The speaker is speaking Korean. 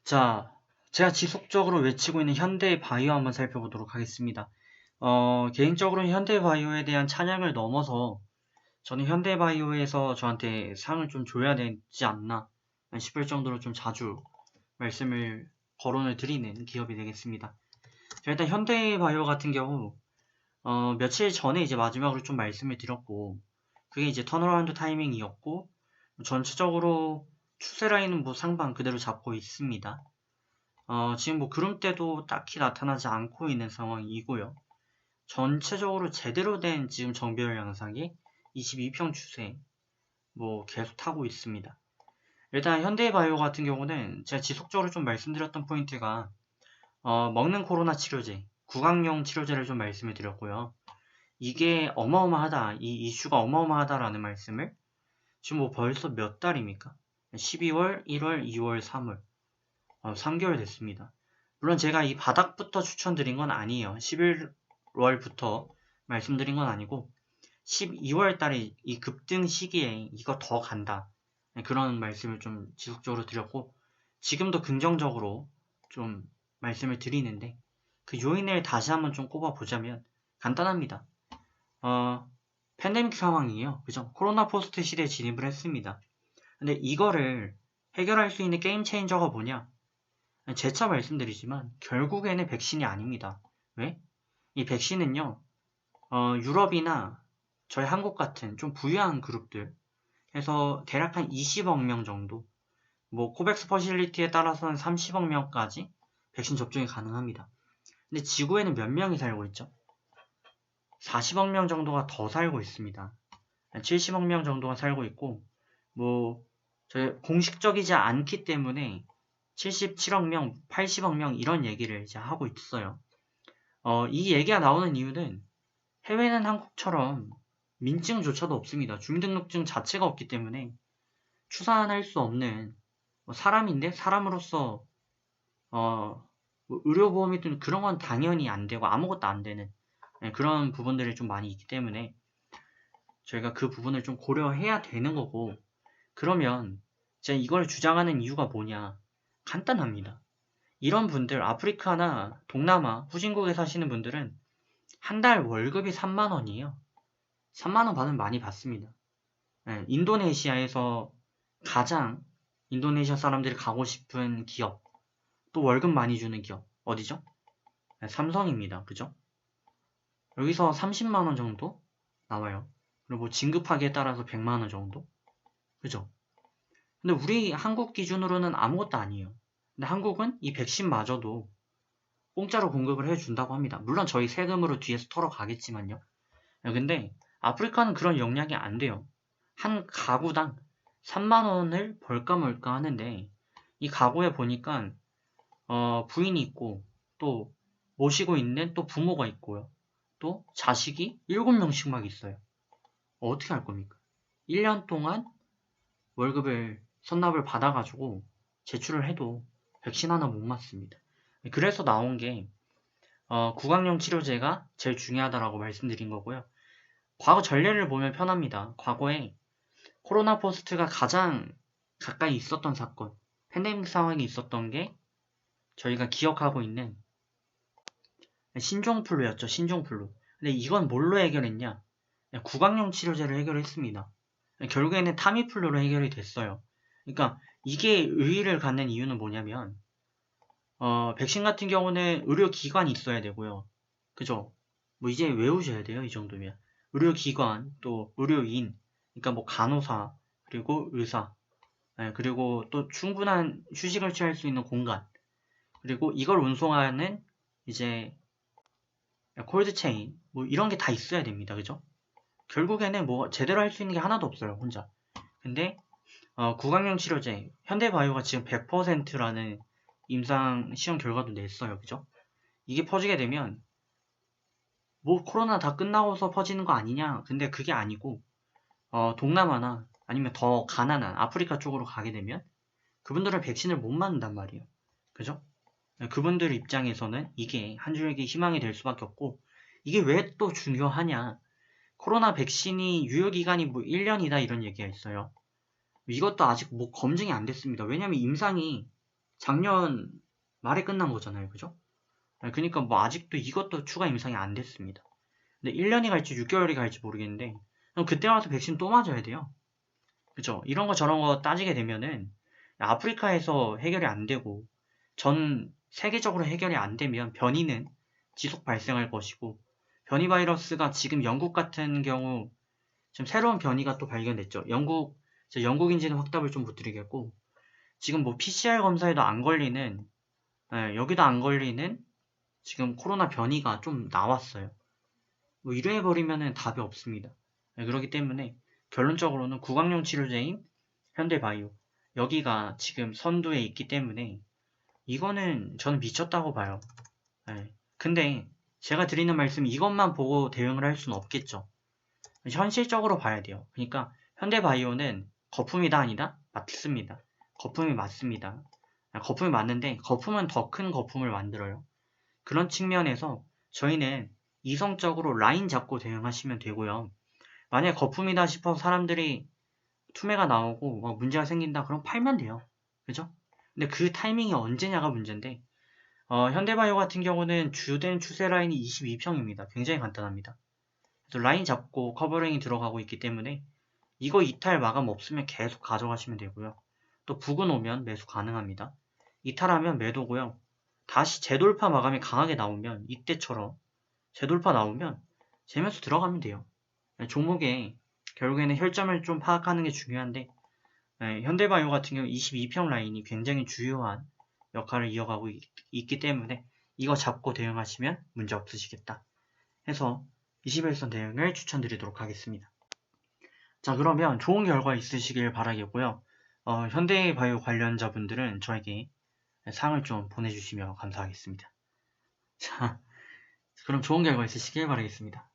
자, 제가 지속적으로 외치고 있는 현대바이오 한번 살펴보도록 하겠습니다. 개인적으로는 현대바이오에 대한 찬양을 넘어서 저는 현대바이오에서 저한테 상을 좀 줘야 되지 않나 싶을 정도로 좀 자주 말씀을 거론을 드리는 기업이 되겠습니다. 자, 일단 현대바이오 같은 경우 며칠 전에 이제 마지막으로 좀 말씀을 드렸고, 그게 이제 턴어라운드 타이밍이었고, 전체적으로 추세 라인은 뭐 상방 그대로 잡고 있습니다. 지금 뭐 구름대도 딱히 나타나지 않고 있는 상황이고요. 전체적으로 제대로 된 지금 정배열 양상이 22평 추세 뭐 계속 타고 있습니다. 일단 현대바이오 같은 경우는 제가 지속적으로 좀 말씀드렸던 포인트가 먹는 코로나 치료제, 구강용 치료제를 좀 말씀을 드렸고요. 이게 어마어마하다, 이 이슈가 어마어마하다라는 말씀을 지금 뭐 벌써 몇 달입니까? 12월, 1월, 2월, 3월 3개월 됐습니다. 물론 제가 이 바닥부터 추천드린 건 아니에요. 11월부터 말씀드린 건 아니고 12월 달에 이 급등 시기에 이거 더 간다. 그런 말씀을 좀 지속적으로 드렸고 지금도 긍정적으로 좀 말씀을 드리는데 그 요인을 다시 한번 좀 꼽아보자면 간단합니다. 팬데믹 상황이에요. 그죠? 코로나 포스트 시대에 진입을 했습니다. 근데 이거를 해결할 수 있는 게임 체인저가 뭐냐? 재차 말씀드리지만 결국에는 백신이 아닙니다. 왜? 이 백신은요, 유럽이나 저희 한국 같은 좀 부유한 그룹들 해서 대략 한 20억 명 정도, 뭐 코백스 퍼실리티에 따라서는 30억 명까지 백신 접종이 가능합니다. 근데 지구에는 몇 명이 살고 있죠? 40억 명 정도가 더 살고 있습니다. 70억 명 정도가 살고 있고, 뭐 저희 공식적이지 않기 때문에 77억 명, 80억 명 이런 얘기를 이제 하고 있어요. 이 얘기가 나오는 이유는 해외는 한국처럼 민증조차도 없습니다. 주민등록증 자체가 없기 때문에 추산할 수 없는 사람인데 사람으로서 뭐 의료보험이든 그런 건 당연히 안 되고 아무것도 안 되는 그런 부분들이 좀 많이 있기 때문에 저희가 그 부분을 좀 고려해야 되는 거고 그러면 제가 이걸 주장하는 이유가 뭐냐 간단합니다. 이런 분들 아프리카나 동남아 후진국에 사시는 분들은 한 달 월급이 3만 원이에요. 3만 원 받으면 많이 받습니다. 인도네시아에서 가장 인도네시아 사람들이 가고 싶은 기업 또 월급 많이 주는 기업 어디죠? 삼성입니다. 그죠? 여기서 30만 원 정도 나와요. 그리고 진급하기에 따라서 100만 원 정도? 그죠? 근데 우리 한국 기준으로는 아무것도 아니에요. 근데 한국은 이 백신마저도 공짜로 공급을 해준다고 합니다. 물론 저희 세금으로 뒤에서 털어가겠지만요. 근데 아프리카는 그런 역량이 안 돼요. 한 가구당 3만 원을 벌까 말까 하는데 이 가구에 보니까 부인이 있고 또 모시고 있는 또 부모가 있고요. 또 자식이 7명씩 막 있어요. 어떻게 할 겁니까? 1년 동안 월급을 선납을 받아가지고 제출을 해도 백신 하나 못 맞습니다. 그래서 나온 게 구강용 치료제가 제일 중요하다라고 말씀드린 거고요. 과거 전례를 보면 편합니다. 과거에 코로나 포스트가 가장 가까이 있었던 사건, 팬데믹 상황이 있었던 게 저희가 기억하고 있는 신종플루였죠. 신종플루. 근데 이건 뭘로 해결했냐? 구강용 치료제를 해결했습니다. 결국에는 타미플루로 해결이 됐어요. 그러니까 이게 의의를 갖는 이유는 뭐냐면 백신 같은 경우는 의료기관이 있어야 되고요. 그죠? 뭐 이제 외우셔야 돼요. 이 정도면. 의료기관, 또 의료인, 그러니까 뭐 간호사, 그리고 의사, 그리고 또 충분한 휴식을 취할 수 있는 공간, 그리고 이걸 운송하는 이제 콜드체인, 뭐 이런 게 다 있어야 됩니다. 그죠? 결국에는 뭐 제대로 할 수 있는 게 하나도 없어요. 혼자. 근데 구강용 치료제, 현대바이오가 지금 100%라는 임상 시험 결과도 냈어요. 그죠? 이게 퍼지게 되면 뭐 코로나 다 끝나고서 퍼지는 거 아니냐? 근데 그게 아니고 동남아나 아니면 더 가난한 아프리카 쪽으로 가게 되면 그분들은 백신을 못 맞는단 말이에요. 그죠? 그분들 입장에서는 이게 한 줄기 희망이 될 수밖에 없고 이게 왜 또 중요하냐? 코로나 백신이 유효기간이 뭐 1년이다 이런 얘기가 있어요. 이것도 아직 뭐 검증이 안 됐습니다. 왜냐면 임상이 작년 말에 끝난 거잖아요. 그죠? 그러니까 뭐 아직도 이것도 추가 임상이 안 됐습니다. 근데 1년이 갈지 6개월이 갈지 모르겠는데 그럼 그때 와서 백신 또 맞아야 돼요. 그죠? 이런 거 저런 거 따지게 되면은 아프리카에서 해결이 안 되고 전 세계적으로 해결이 안 되면 변이는 지속 발생할 것이고 변이 바이러스가 지금 영국 같은 경우 지금 새로운 변이가 또 발견됐죠. 영국인지는 확답을 좀 못 드리겠고 지금 뭐 PCR 검사에도 안 걸리는 여기도 안 걸리는 지금 코로나 변이가 좀 나왔어요. 뭐 이래 버리면은 답이 없습니다. 그렇기 때문에 결론적으로는 구강용 치료제인 현대바이오 여기가 지금 선두에 있기 때문에 이거는 저는 미쳤다고 봐요. 근데 제가 드리는 말씀 이것만 보고 대응을 할 수는 없겠죠. 현실적으로 봐야 돼요. 그러니까 현대바이오는 거품이다 아니다? 맞습니다. 거품이 맞습니다. 거품이 맞는데 거품은 더 큰 거품을 만들어요. 그런 측면에서 저희는 이성적으로 라인 잡고 대응하시면 되고요. 만약에 거품이다 싶어서 사람들이 투매가 나오고 막 문제가 생긴다 그럼 팔면 돼요. 그죠? 근데 그 타이밍이 언제냐가 문제인데 현대바이오 같은 경우는 주된 추세 라인이 22평입니다. 굉장히 간단합니다. 그래서 라인 잡고 커버링이 들어가고 있기 때문에 이거 이탈 마감 없으면 계속 가져가시면 되고요. 또 부근 오면 매수 가능합니다. 이탈하면 매도고요. 다시 재돌파 마감이 강하게 나오면 이때처럼 재돌파 나오면 재면서 들어가면 돼요. 종목에 결국에는 혈점을 좀 파악하는 게 중요한데 현대바이오 같은 경우 22평 라인이 굉장히 주요한 역할을 이어가고 있기 때문에 이거 잡고 대응하시면 문제 없으시겠다 해서 21선 대응을 추천드리도록 하겠습니다. 자, 그러면 좋은 결과 있으시길 바라겠고요. 현대바이오 관련자분들은 저에게 상을 좀 보내주시면 감사하겠습니다. 자, 그럼 좋은 결과 있으시길 바라겠습니다.